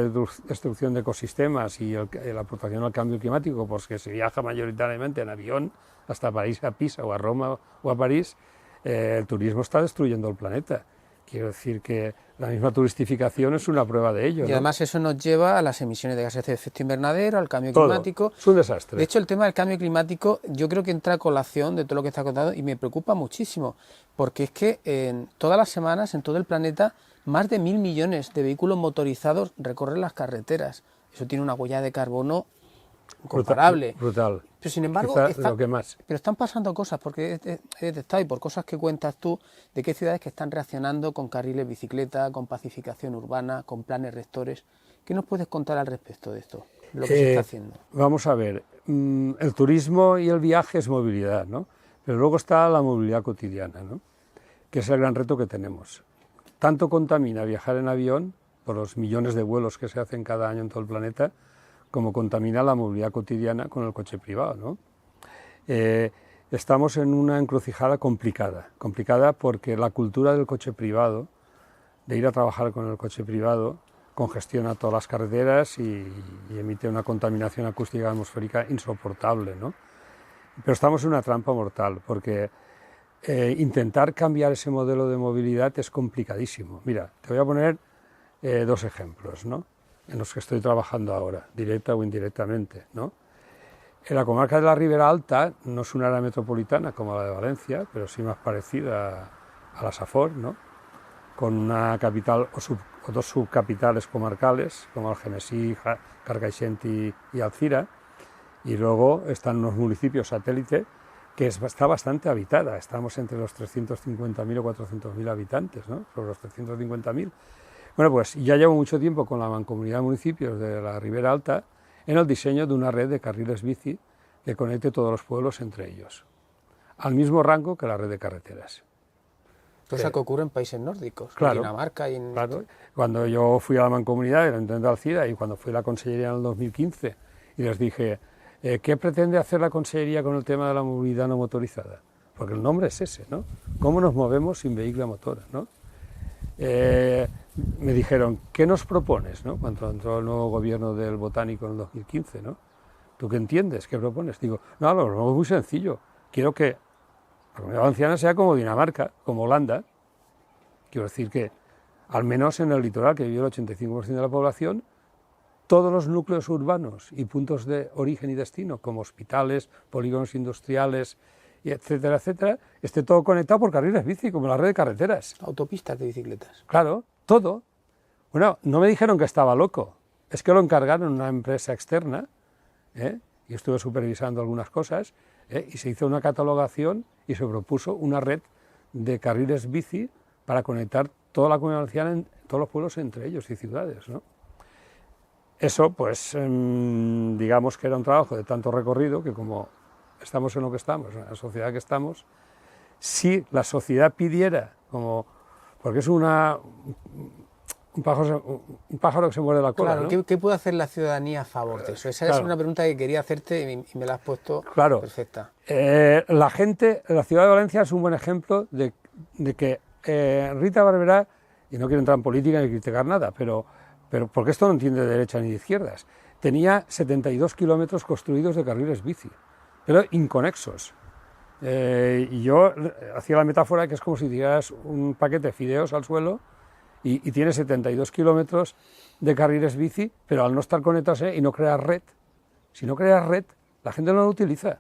destrucción de ecosistemas y la aportación al cambio climático, porque se viaja mayoritariamente en avión hasta París, a Pisa o a Roma o a París, el turismo está destruyendo el planeta. Quiero decir que la misma turistificación es una prueba de ello. Y además eso nos lleva a las emisiones de gases de efecto invernadero, al cambio climático. Es un desastre. De hecho, el tema del cambio climático yo creo que entra a colación de todo lo que está contando y me preocupa muchísimo, porque es que en todas las semanas, en todo el planeta, más de 1.000 millones de vehículos motorizados recorren las carreteras. Eso tiene una huella de carbono incomparable. Brutal. Pero sin embargo, lo que más. Pero están pasando cosas, porque he detectado, y por cosas que cuentas tú, de que hay ciudades que están reaccionando con carriles bicicleta, con pacificación urbana, con planes rectores. ¿Qué nos puedes contar al respecto de esto, lo que se está haciendo? Vamos a ver, el turismo y el viaje es movilidad, ¿no? Pero luego está la movilidad cotidiana, ¿no? Que es el gran reto que tenemos. Tanto contamina viajar en avión, por los millones de vuelos que se hacen cada año en todo el planeta, como contamina la movilidad cotidiana con el coche privado, ¿no? Estamos en una encrucijada complicada porque la cultura del coche privado, de ir a trabajar con el coche privado, congestiona todas las carreteras y emite una contaminación acústica atmosférica insoportable, ¿no? Pero estamos en una trampa mortal, porque intentar cambiar ese modelo de movilidad es complicadísimo. Mira, te voy a poner 2 ejemplos, ¿no?, en los que estoy trabajando ahora, directa o indirectamente, ¿no? En la comarca de la Ribera Alta no es una área metropolitana como la de Valencia, pero sí más parecida a la Safor, ¿no?, con una capital o 2 subcapitales comarcales, como Algemesí, Carcaixent y Alzira, y luego están unos municipios satélite que está bastante habitada. Estamos entre los 350.000 o 400.000 habitantes, ¿no?, sobre los 350.000. Bueno, pues ya llevo mucho tiempo con la Mancomunidad de Municipios de la Ribera Alta en el diseño de una red de carriles bici que conecte todos los pueblos entre ellos, al mismo rango que la red de carreteras. Cosa que ocurre en países nórdicos, claro, en Dinamarca y en... Claro. Cuando yo fui a la Mancomunidad, era intendente de Alcira, y cuando fui a la Consellería en el 2015, y les dije, ¿qué pretende hacer la Consellería con el tema de la movilidad no motorizada? Porque el nombre es ese, ¿no? ¿Cómo nos movemos sin vehículo a motor, ¿no? Me dijeron, ¿qué nos propones, ¿no?, cuando entró el nuevo gobierno del Botánico en el 2015, ¿no? ¿Tú qué entiendes? ¿Qué propones? Digo, no, lo es muy sencillo. Quiero que la Comunidad Valenciana sea como Dinamarca, como Holanda. Quiero decir que, al menos en el litoral, que vive el 85% de la población, todos los núcleos urbanos y puntos de origen y destino, como hospitales, polígonos industriales, etcétera, etcétera, esté todo conectado por carriles bici, como la red de carreteras. Autopistas de bicicletas. Claro, todo. Bueno, no me dijeron que estaba loco, es que lo encargaron a una empresa externa, y estuve supervisando algunas cosas, y se hizo una catalogación y se propuso una red de carriles bici para conectar toda la Comunidad Valenciana en todos los pueblos entre ellos y ciudades, ¿no? Eso, pues, digamos que era un trabajo de tanto recorrido que, como estamos en lo que estamos, en la sociedad que estamos, si la sociedad pidiera, porque es un pájaro que se muerde la cola, claro, ¿no? ¿Qué puede hacer la ciudadanía a favor de eso? Esa es una pregunta que quería hacerte y me la has puesto perfecta. La ciudad de Valencia es un buen ejemplo de que Rita Barberá, y no quiero entrar en política ni criticar nada, pero pero porque esto no entiende de derecha ni de izquierdas, tenía 72 kilómetros construidos de carriles bici, pero inconexos. Y yo hacía la metáfora que es como si tiraras un paquete de fideos al suelo y tiene 72 kilómetros de carriles bici, pero al no estar conectados y no crear red, si no creas red, la gente no lo utiliza.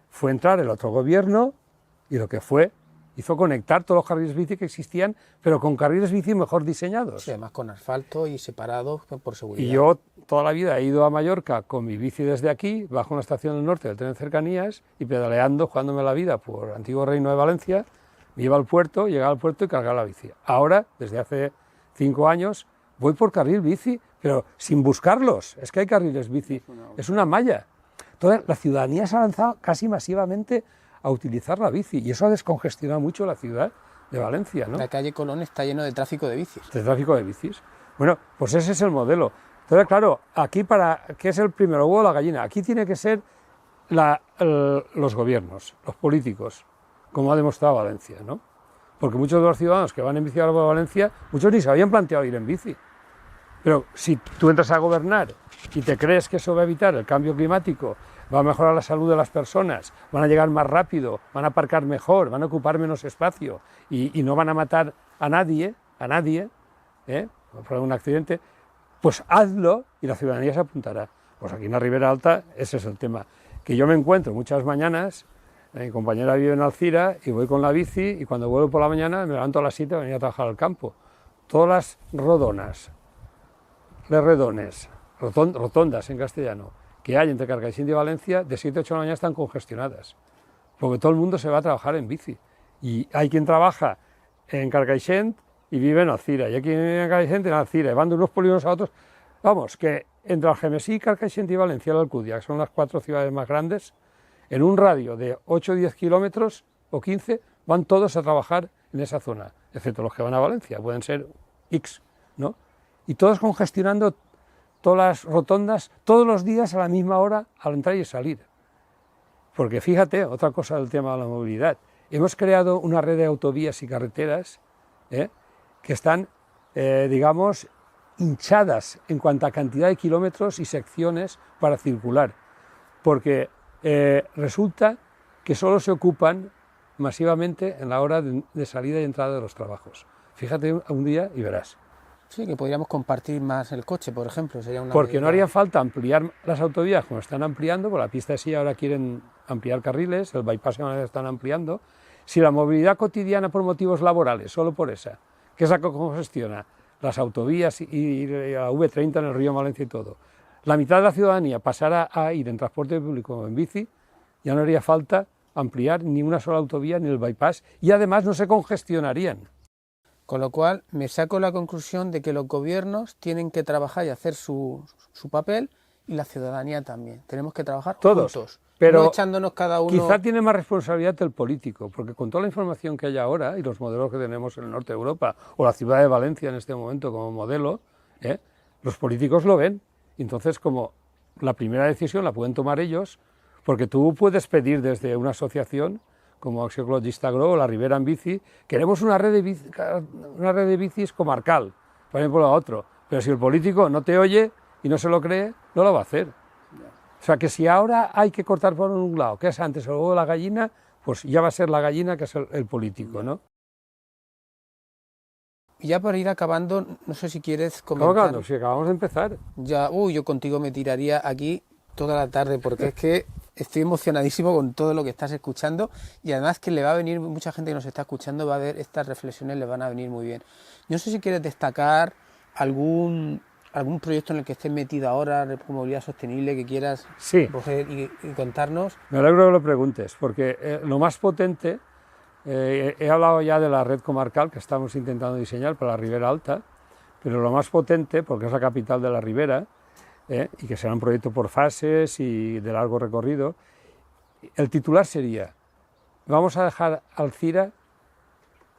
Fue entrar el otro gobierno y lo que hizo conectar todos los carriles bici que existían, pero con carriles bici mejor diseñados. Sí, además con asfalto y separados por seguridad. Y yo toda la vida he ido a Mallorca con mi bici desde aquí, bajo una estación del norte del tren de cercanías y pedaleando, jugándome la vida por Antiguo Reino de Valencia, me iba al puerto, llegaba al puerto y cargaba la bici. Ahora, desde hace 5 años, voy por carril bici, pero sin buscarlos. Es que hay carriles bici, es una malla. Entonces, la ciudadanía se ha lanzado casi masivamente a utilizar la bici y eso ha descongestionado mucho la ciudad de Valencia, ¿no? La calle Colón está lleno de tráfico de bicis. De tráfico de bicis. Bueno, pues ese es el modelo. Entonces, claro, aquí ¿qué es el primero, el huevo o la gallina? Aquí tiene que ser los gobiernos, los políticos, como ha demostrado Valencia, ¿no? Porque muchos de los ciudadanos que van en bici ahora por Valencia, muchos ni se habían planteado ir en bici. Pero si tú entras a gobernar y te crees que eso va a evitar el cambio climático, va a mejorar la salud de las personas, van a llegar más rápido, van a aparcar mejor, van a ocupar menos espacio y no van a matar a nadie, por un accidente, pues hazlo y la ciudadanía se apuntará. Pues aquí en la Ribera Alta ese es el tema, que yo me encuentro muchas mañanas, mi compañera vive en Alcira y voy con la bici y cuando vuelvo por la mañana me levanto a las 7 para venir a trabajar al campo. Todas las rotondas en castellano, que hay entre Carcaixent y Valencia, de 7 a 8 de la mañana están congestionadas, porque todo el mundo se va a trabajar en bici. Y hay quien trabaja en Carcaixent y vive en Alcira, y hay quien vive en Carcaixent en Alcira, y van de unos polígonos a otros. Vamos, que entre Algemesí, Carcaixent y Valencia, la Alcudia, que son las 4 ciudades más grandes, en un radio de 8 o 10 kilómetros o 15, van todos a trabajar en esa zona, excepto los que van a Valencia, pueden ser X, ¿no? Y todos congestionando todas las rotondas, todos los días a la misma hora al entrar y salir. Porque fíjate, otra cosa del tema de la movilidad, hemos creado una red de autovías y carreteras que están, digamos, hinchadas en cuanto a cantidad de kilómetros y secciones para circular, porque resulta que solo se ocupan masivamente en la hora de salida y entrada de los trabajos. Fíjate un día y verás. Sí, que podríamos compartir más el coche, por ejemplo. Sería una porque medida... no haría falta ampliar las autovías como están ampliando, por la pista de silla ahora quieren ampliar carriles, el bypass ahora están ampliando. Si la movilidad cotidiana por motivos laborales, solo por esa, que es la que congestiona las autovías y la V30 en el río Valencia y todo, la mitad de la ciudadanía pasara a ir en transporte público o en bici, ya no haría falta ampliar ni una sola autovía ni el bypass y además no se congestionarían. Con lo cual me saco la conclusión de que los gobiernos tienen que trabajar y hacer su papel y la ciudadanía también. Tenemos que trabajar todos, juntos, pero no echándonos cada uno... Quizá tiene más responsabilidad el político, porque con toda la información que hay ahora y los modelos que tenemos en el norte de Europa o la ciudad de Valencia en este momento como modelo, los políticos lo ven. Entonces, como la primera decisión la pueden tomar ellos, porque tú puedes pedir desde una asociación como Acció Ecologista Gro o la Ribera en Bici, queremos una red de bicis comarcal, por ejemplo, a otro. Pero si el político no te oye y no se lo cree, no lo va a hacer. O sea, que si ahora hay que cortar por un lado, que es antes el huevo de la gallina, pues ya va a ser la gallina que es el político, ¿no? Y ya para ir acabando, no sé si quieres comentar... Claro, si acabamos de empezar. Ya, yo contigo me tiraría aquí toda la tarde, porque es que estoy emocionadísimo con todo lo que estás escuchando y además que le va a venir, mucha gente que nos está escuchando va a ver estas reflexiones, le van a venir muy bien. Yo no sé si quieres destacar algún proyecto en el que estés metido ahora, movilidad sostenible, que quieras coger y contarnos. Me alegro que lo preguntes, porque lo más potente, he hablado ya de la red comarcal que estamos intentando diseñar para la Ribera Alta, pero lo más potente, porque es la capital de la Ribera, y que será un proyecto por fases y de largo recorrido, el titular sería: vamos a dejar Alcira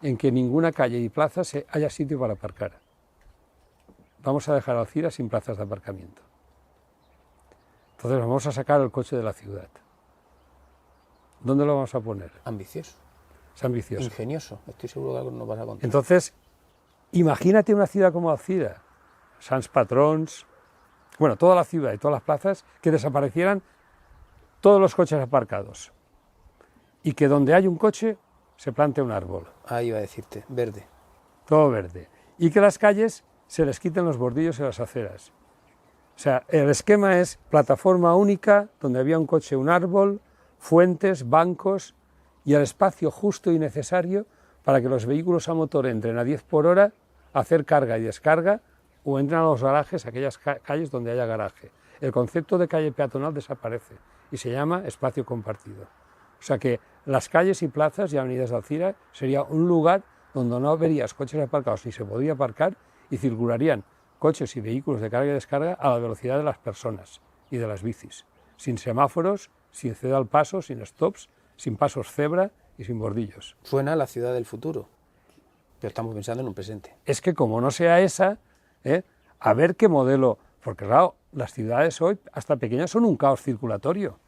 en que ninguna calle y plaza haya sitio para aparcar. Vamos a dejar Alcira sin plazas de aparcamiento. Entonces vamos a sacar el coche de la ciudad. ¿Dónde lo vamos a poner? Ambicioso. Es ambicioso. Ingenioso, estoy seguro que algo nos vas a contar. Entonces, imagínate una ciudad como Alcira, Sants Patrons, bueno, toda la ciudad y todas las plazas, que desaparecieran todos los coches aparcados y que donde hay un coche se plante un árbol. Ahí iba a decirte, verde. Todo verde. Y que las calles se les quiten los bordillos y las aceras. O sea, el esquema es plataforma única, donde había un coche, un árbol, fuentes, bancos y el espacio justo y necesario para que los vehículos a motor entren a 10 por hora a hacer carga y descarga o entren a los garajes, aquellas calles donde haya garaje. El concepto de calle peatonal desaparece y se llama espacio compartido. O sea que las calles y plazas y avenidas de Alcira sería un lugar donde no verías coches aparcados ni se podría aparcar y circularían coches y vehículos de carga y descarga a la velocidad de las personas y de las bicis, sin semáforos, sin ceder al paso, sin stops, sin pasos cebra y sin bordillos. Suena a la ciudad del futuro, pero estamos pensando en un presente. Es que como no sea esa, a ver qué modelo, porque claro, las ciudades hoy, hasta pequeñas, son un caos circulatorio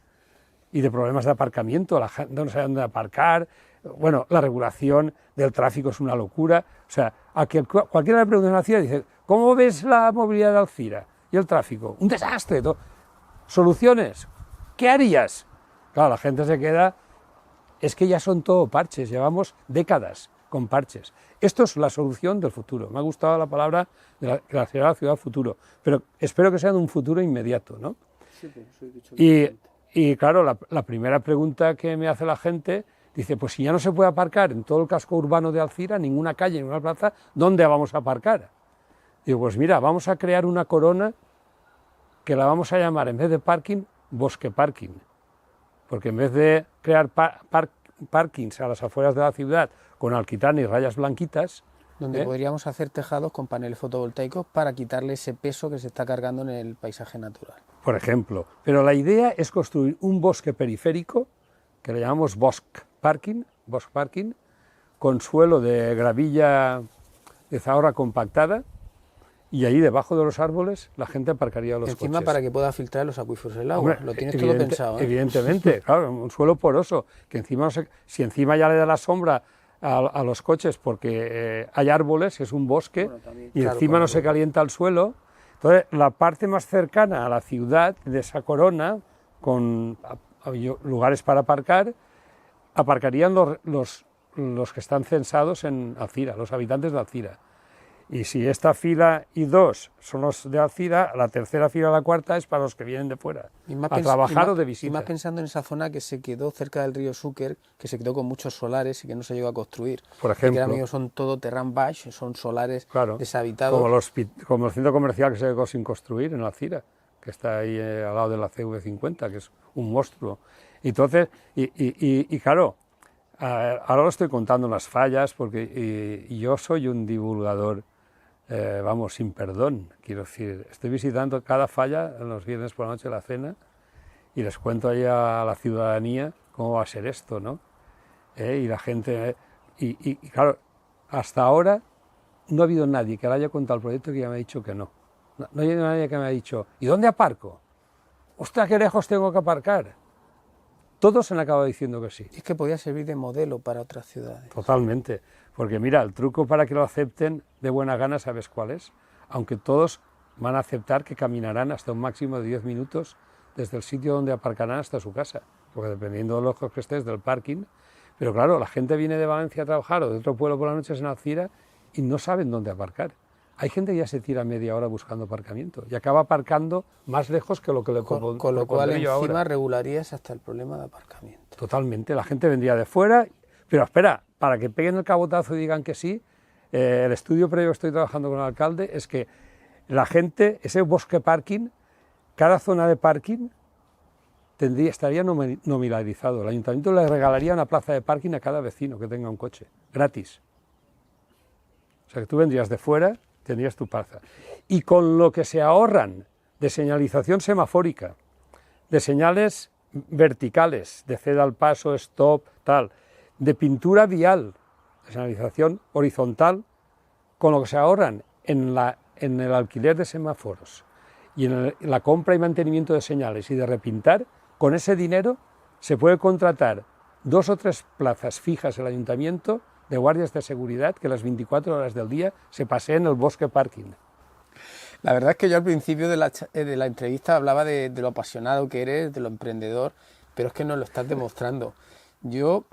y de problemas de aparcamiento, la gente no sabe dónde aparcar, bueno, la regulación del tráfico es una locura, o sea, a que cualquiera le pregunta en la ciudad y dice, ¿cómo ves la movilidad de Alcira y el tráfico? Un desastre, todo. ¿Soluciones? ¿Qué harías? Claro, la gente se queda, es que ya son todo parches, llevamos décadas con parches. Esto es la solución del futuro. Me ha gustado la palabra de la ciudad futuro, pero espero que sea de un futuro inmediato, ¿no? Sí, pero eso he dicho y claro, la primera pregunta que me hace la gente, dice, pues si ya no se puede aparcar en todo el casco urbano de Alcira, ninguna calle, ninguna plaza, ¿dónde vamos a aparcar? Digo, pues mira, vamos a crear una corona que la vamos a llamar, en vez de parking, bosque parking. Porque en vez de crear parkings a las afueras de la ciudad con alquitrán y rayas blanquitas, donde podríamos hacer tejados con paneles fotovoltaicos para quitarle ese peso que se está cargando en el paisaje natural. Por ejemplo. Pero la idea es construir un bosque periférico, que le llamamos bosque parking, con suelo de gravilla de zahorra compactada, y ahí debajo de los árboles la gente aparcaría los Encima coches. Para que pueda filtrar los acuíferos el agua. Lo tienes todo pensado. Evidentemente, claro, un suelo poroso, que encima no se, si encima ya le da la sombra a los coches porque hay árboles, es un bosque, bueno, también, y claro, encima no se calienta el suelo. Entonces, la parte más cercana a la ciudad de esa corona, con lugares para aparcar, aparcarían los que están censados en Alcira, los habitantes de Alcira. Y si esta fila y dos son los de Alcira, la tercera fila y la cuarta es para los que vienen de fuera, a trabajar o de visita. Y más pensando en esa zona que se quedó cerca del río Xúquer, que se quedó con muchos solares y que no se llegó a construir. Por ejemplo. Que ahora son todo terran baix, son solares deshabitados. Como el centro comercial que se quedó sin construir en Alcira, que está ahí al lado de la CV50, que es un monstruo. Entonces, y claro, ahora lo estoy contando las fallas, porque yo soy un divulgador, vamos, sin perdón, quiero decir, estoy visitando cada falla en los viernes por la noche la cena y les cuento ahí a la ciudadanía cómo va a ser esto, ¿no? Y la gente, y claro, hasta ahora no ha habido nadie que le haya contado el proyecto que ya me ha dicho que no. No hay nadie que me ha dicho, ¿y dónde aparco? ¡Ostras, qué lejos tengo que aparcar! Todos se han acabado diciendo que sí. Es que podía servir de modelo para otras ciudades. Totalmente, porque mira, el truco para que lo acepten de buena gana, ¿sabes cuál es? Aunque todos van a aceptar que caminarán hasta un máximo de 10 minutos desde el sitio donde aparcarán hasta su casa, porque dependiendo de lo lejos que estés del parking, pero claro, la gente viene de Valencia a trabajar o de otro pueblo por las noches en Alcira y no saben dónde aparcar. Hay gente que ya se tira media hora buscando aparcamiento y acaba aparcando más lejos que lo que le propondría con lo cual yo encima ahora. Regularías hasta el problema de aparcamiento. Totalmente, la gente vendría de fuera, pero espera, para que peguen el cabotazo y digan que sí, el estudio previo que estoy trabajando con el alcalde es que la gente, ese bosque parking, cada zona de parking estaría nominalizado. El ayuntamiento le regalaría una plaza de parking a cada vecino que tenga un coche, gratis. O sea que tú vendrías de fuera, tendrías tu plaza. Y con lo que se ahorran de señalización semafórica, de señales verticales, de ceda al paso, stop, tal, de pintura vial, de señalización horizontal, con lo que se ahorran en el alquiler de semáforos y en la compra y mantenimiento de señales y de repintar, con ese dinero se puede contratar 2 o 3 plazas fijas el ayuntamiento de guardias de seguridad que las 24 horas del día se paseen en el bosque parking. La verdad es que yo al principio de la entrevista hablaba de lo apasionado que eres, de lo emprendedor, pero es que nos lo estás demostrando. Yo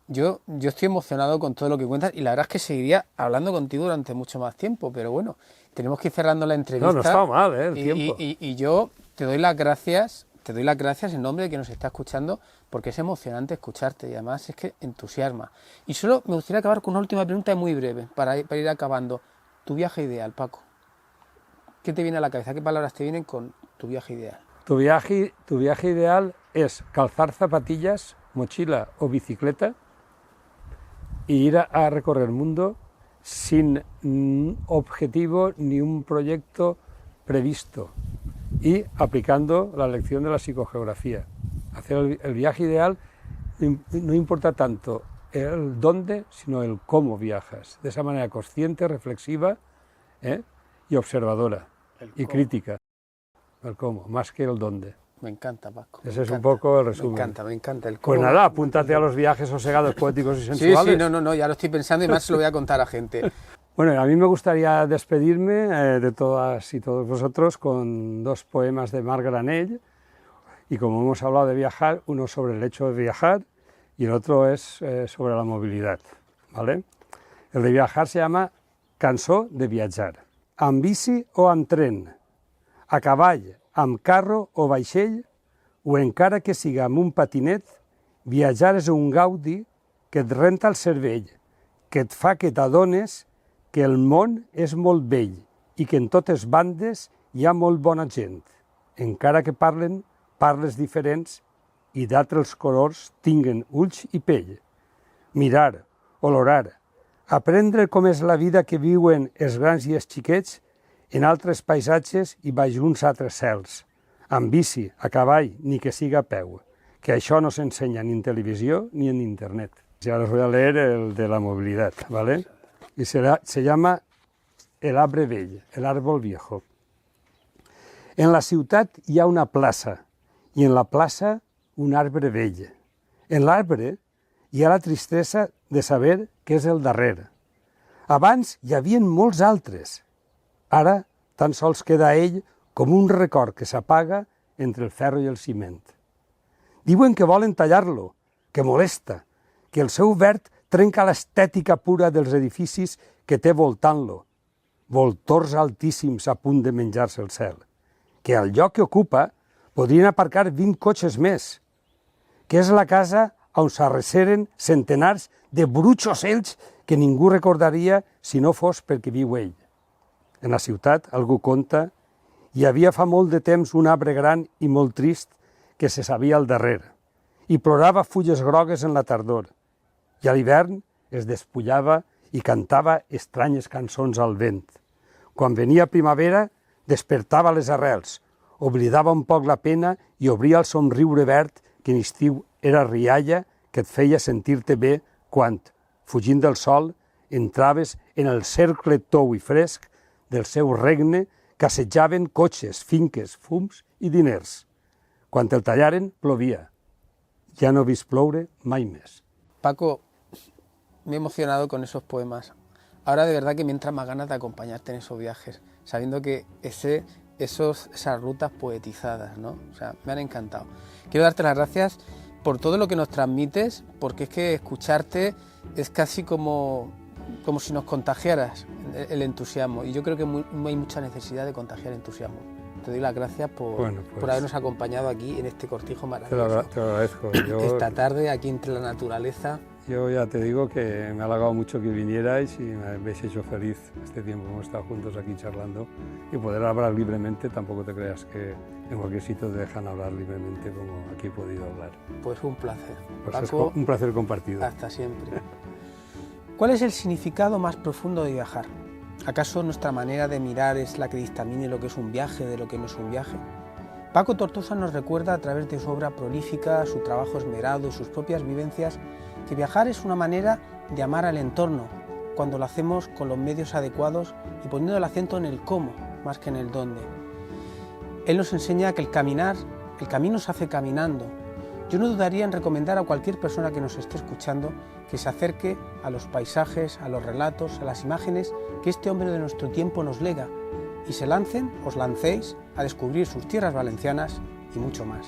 estoy emocionado con todo lo que cuentas y la verdad es que seguiría hablando contigo durante mucho más tiempo, pero bueno, tenemos que ir cerrando la entrevista. No está mal, el tiempo. Y yo te doy las gracias en nombre de quien nos está escuchando, porque es emocionante escucharte y además es que entusiasma. Y solo me gustaría acabar con una última pregunta muy breve, para ir acabando. Tu viaje ideal, Paco. ¿Qué te viene a la cabeza? ¿Qué palabras te vienen con tu viaje ideal? Tu viaje ideal es calzar zapatillas, mochila o bicicleta e ir a recorrer el mundo sin objetivo ni un proyecto previsto y aplicando la lección de la psicogeografía. Hacer el viaje ideal no importa tanto el dónde, sino el cómo viajas, de esa manera consciente, reflexiva y observadora y crítica. El cómo, más que el dónde. Me encanta, Paco. Ese es un poco el resumen. Me encanta el cómo. Pues nada, apúntate a los viajes sosegados, poéticos y sensuales. Sí, no, ya lo estoy pensando y más se lo voy a contar a gente. Bueno, a mí me gustaría despedirme de todas y todos vosotros con 2 poemas de Marc Granell, y como hemos hablado de viajar, uno sobre el hecho de viajar y el otro es sobre la movilidad, ¿vale? El de viajar se llama Cançó de viatjar. Amb bici o amb tren, a cavall, amb carro o vaixell, o encara que siga amb un patinet, viatjar és un gaudi que et renta el cervell, que et fa que t'adones que el món és molt vell i que en totes bandes hi ha molt bona gent, encara que parlen parles diferents i d'altres colors tinguen ulls i pell. Mirar, olorar, aprendre com és la vida que viuen els grans i els xiquets en altres paisatges i baix uns altres cels, amb bici, a cavall, ni que siga a peu, que això no s'ensenya ni en televisió ni en internet. Ya os voy a leer el de la movilidad, ¿vale? Y se llama El arbre vell, el árbol viejo. En la ciutat hi ha una plaça, i en la plaça un arbre vell. En l'arbre hi ha la tristesa de saber que és el darrer. Abans hi havien molts altres. Ara tan sols queda ell com un record que s'apaga entre el ferro i el ciment. Diuen que volen tallar-lo, que molesta, que el seu verd trenca l'estètica pura dels edificis que té voltant-lo, voltors altíssims a punt de menjar-se el cel, que al lloc que ocupa podrien aparcar 20 cotxes més, que és la casa on s'arreceren centenars de bruts ocells que ningú recordaria si no fos perquè viu ell. En la ciutat, algú conta, hi havia fa molt de temps un arbre gran i molt trist que se sabia al darrere, i plorava fulles grogues en la tardor, i a l'hivern es despullava i cantava estranyes cançons al vent. Quan venia primavera, despertava les arrels, oblidava un poc la pena i obria el somriure verd que en estiu era rialla que et feia sentir-te bé quan, fugint del sol, entraves en el cercle tou i fresc del seu regne que assetjaven cotxes, finques, fums i diners. Quan el tallaren, plovia. Ja no he vist ploure mai més. Paco, me he emocionado con esos poemas. Ahora de verdad que me entra más ganas de acompañarte en esos viajes, sabiendo que esas rutas poetizadas, ¿no? O sea, me han encantado. Quiero darte las gracias por todo lo que nos transmites, porque es que escucharte es casi como si nos contagiaras el entusiasmo, y yo creo que hay mucha necesidad de contagiar entusiasmo. Te doy las gracias por habernos acompañado aquí en este cortijo maravilloso. Te lo agradezco. Esta tarde, aquí entre la naturaleza. Yo ya te digo que me ha halagado mucho que vinierais y me habéis hecho feliz este tiempo. Hemos estado juntos aquí charlando y poder hablar libremente. Tampoco te creas que en cualquier sitio te dejan hablar libremente como aquí he podido hablar. Pues un placer. Pues Paco, es un placer compartido. Hasta siempre. ¿Cuál es el significado más profundo de viajar? ¿Acaso nuestra manera de mirar es la que dictamine lo que es un viaje de lo que no es un viaje? Paco Tortosa nos recuerda a través de su obra prolífica, su trabajo esmerado y sus propias vivencias que viajar es una manera de amar al entorno, cuando lo hacemos con los medios adecuados y poniendo el acento en el cómo, más que en el dónde. Él nos enseña que el camino se hace caminando. Yo no dudaría en recomendar a cualquier persona que nos esté escuchando que se acerque a los paisajes, a los relatos, a las imágenes que este hombre de nuestro tiempo nos lega y se lancen, os lancéis a descubrir sus tierras valencianas y mucho más.